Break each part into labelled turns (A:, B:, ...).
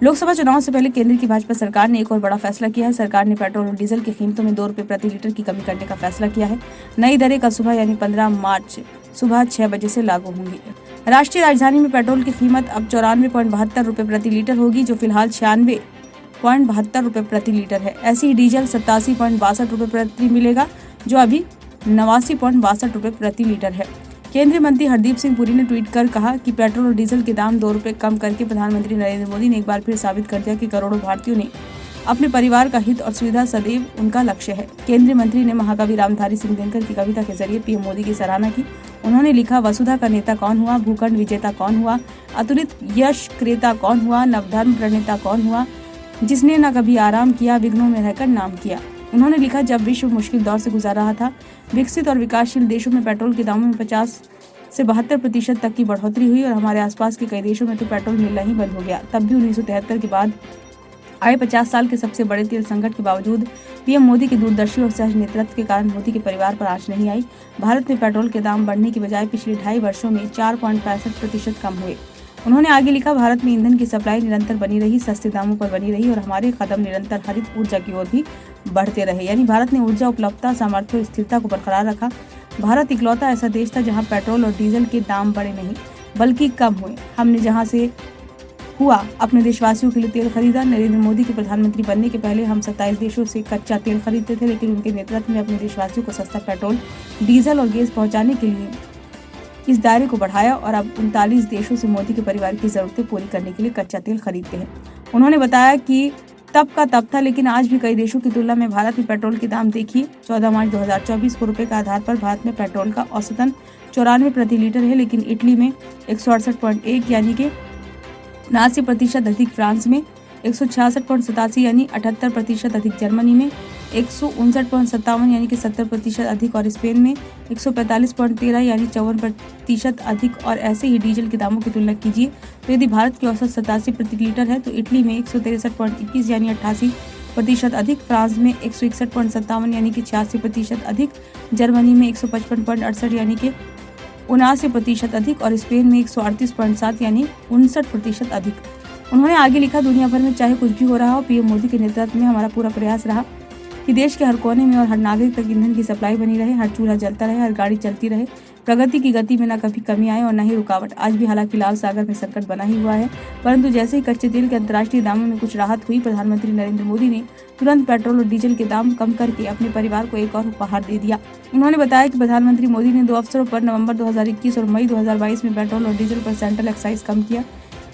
A: लोकसभा चुनाव से पहले केंद्र की भाजपा सरकार ने एक और बड़ा फैसला किया है। सरकार ने पेट्रोल और डीजल की कीमतों में 2 रुपए प्रति लीटर की कमी करने का फैसला किया है। नई दरें कल सुबह यानी 15 मार्च सुबह 6 बजे से लागू होंगी। राष्ट्रीय राजधानी में पेट्रोल की कीमत अब 94.72 रुपए प्रति लीटर होगी, जो फिलहाल 96.72 रुपए प्रति लीटर है। ऐसी ही डीजल 87.62 रुपए प्रति मिलेगा, जो अभी 89.62 रुपए प्रति लीटर है। केंद्रीय मंत्री हरदीप सिंह पुरी ने ट्वीट कर कहा कि पेट्रोल और डीजल के दाम 2 रुपए कम करके प्रधानमंत्री नरेंद्र मोदी ने एक बार फिर साबित कर दिया कि करोड़ों भारतीयों ने अपने परिवार का हित और सुविधा सदैव उनका लक्ष्य है। केंद्रीय मंत्री ने महाकवि रामधारी सिंह दिनकर की कविता के जरिए पीएम मोदी की सराहना की। उन्होंने लिखा, वसुधा का नेता कौन हुआ, भूखंड विजेता कौन हुआ, अतुलित यश क्रेता कौन हुआ, नवधर्म प्रणेता कौन हुआ, जिसने न कभी आराम किया, विघ्नों में रहकर नाम किया। उन्होंने लिखा, जब विश्व मुश्किल दौर से गुजर रहा था, विकसित और विकासशील देशों में पेट्रोल के दामों में 50 से 72% तक की बढ़ोतरी हुई और हमारे आसपास के कई देशों में तो पेट्रोल मिलना ही बंद हो गया। तब भी 1973 के बाद आए 50 साल के सबसे बड़े तेल संकट के बावजूद पीएम मोदी के दूरदर्शी और सहज नेतृत्व के कारण मोदी के परिवार पर आंच नहीं आई। भारत में पेट्रोल के दाम बढ़ने की बजाय पिछले 2.5 वर्षों में 4.65% कम हुए। उन्होंने आगे लिखा, भारत में ईंधन की सप्लाई निरंतर बनी रही, सस्ते दामों पर बनी रही और हमारे कदम निरंतर हरित ऊर्जा की ओर भी बढ़ते रहे। यानी भारत ने ऊर्जा उपलब्धता, सामर्थ्य और स्थिरता को बरकरार रखा। भारत इकलौता ऐसा देश था जहां पेट्रोल और डीजल के दाम बढ़े नहीं बल्कि कम हुए। हमने जहां से हुआ अपने देशवासियों के लिए तेल खरीदा। नरेंद्र मोदी के प्रधानमंत्री बनने के पहले हम 27 देशों से कच्चा तेल खरीदते थे, लेकिन उनके नेतृत्व में अपने देशवासियों को सस्ता पेट्रोल, डीजल और गैस पहुंचाने के लिए इस दायरे को बढ़ाया और अब 39 देशों से मोदी के परिवार की जरूरतें पूरी करने के लिए कच्चा तेल खरीदते हैं। उन्होंने बताया कि तब का तब था, लेकिन आज भी कई देशों की तुलना में भारत में पेट्रोल के दाम देखिए। 14 मार्च 2024 को रुपए का आधार पर भारत में पेट्रोल का औसतन 94 प्रति लीटर है, लेकिन इटली में 168.1 यानी कि 79% अधिक, फ्रांस में 166.87 यानी 78% अधिक, जर्मनी में 159.57 यानी कि 70% अधिक और स्पेन में 145.13 यानी 54% अधिक। और ऐसे ही डीजल के दामों की तुलना कीजिए तो यदि भारत की औसत 87 प्रति लीटर है तो इटली में 163.21 यानी 88% अधिक, फ्रांस में 161.57 यानी कि 86% अधिक, जर्मनी में 155.68 यानी कि 79% अधिक और स्पेन में 138.7 यानी 59% अधिक। उन्होंने आगे लिखा, दुनिया भर में चाहे कुछ भी हो रहा हो, पीएम मोदी के नेतृत्व में हमारा पूरा प्रयास रहा कि देश के हर कोने में और हर नागरिक तक ईंधन की सप्लाई बनी रहे, हर चूल्हा जलता रहे, हर गाड़ी चलती रहे, प्रगति की गति में न कभी कमी आए और न ही रुकावट। आज भी हालांकि लाल सागर में संकट बना ही हुआ है, परंतु जैसे ही कच्चे तेल के अंतर्राष्ट्रीय दामों में कुछ राहत हुई, प्रधानमंत्री नरेंद्र मोदी ने तुरंत पेट्रोल और डीजल के दाम कम करके अपने परिवार को एक और उपहार दे दिया। उन्होंने बताया कि प्रधानमंत्री मोदी ने 2 अवसरों पर नवंबर 2021 और मई 2022 में पेट्रोल और डीजल पर सेंट्रल एक्साइज कम किया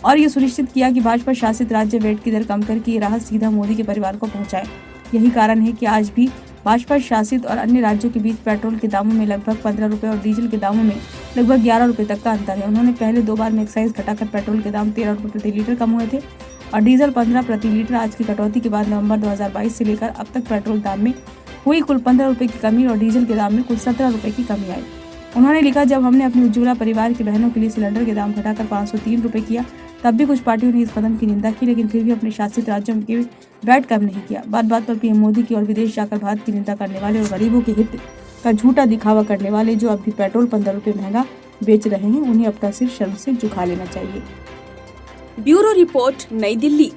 A: और ये सुनिश्चित किया कि भाजपा शासित राज्य वैट की दर कम करके ये राहत सीधा मोदी के परिवार को पहुंचाए। यही कारण है कि आज भी भाजपा शासित और अन्य राज्यों के बीच पेट्रोल के दामों में लगभग 15 रुपए और डीजल के दामों में लगभग 11 रुपए तक का अंतर है। उन्होंने पहले 2 बार में एक्साइज घटाकर पेट्रोल के दाम 13 रुपए प्रति लीटर कम हुए थे और डीजल 15 प्रति लीटर। आज की कटौती के बाद नवंबर 2022 से लेकर अब तक पेट्रोल दाम में हुई कुल 15 रुपए की कमी और डीजल के दाम में कुल 17 रुपए की कमी आई। उन्होंने लिखा, जब हमने अपनी उज्ज्वला परिवार की बहनों के लिए सिलेंडर के दाम घटाकर 503 रुपए किया, तब भी कुछ पार्टियों ने इस कदम की निंदा की, लेकिन फिर भी अपने शासित राज्यों के वैट कम नहीं किया। बात बात पर पीएम मोदी की और विदेश जाकर भारत की निंदा करने वाले और गरीबों के हित का झूठा दिखावा करने वाले जो अभी पेट्रोल 15 रुपए महंगा बेच रहे हैं, उन्हें अपना सिर शर्म से झुका लेना चाहिए।
B: ब्यूरो रिपोर्ट, नई दिल्ली।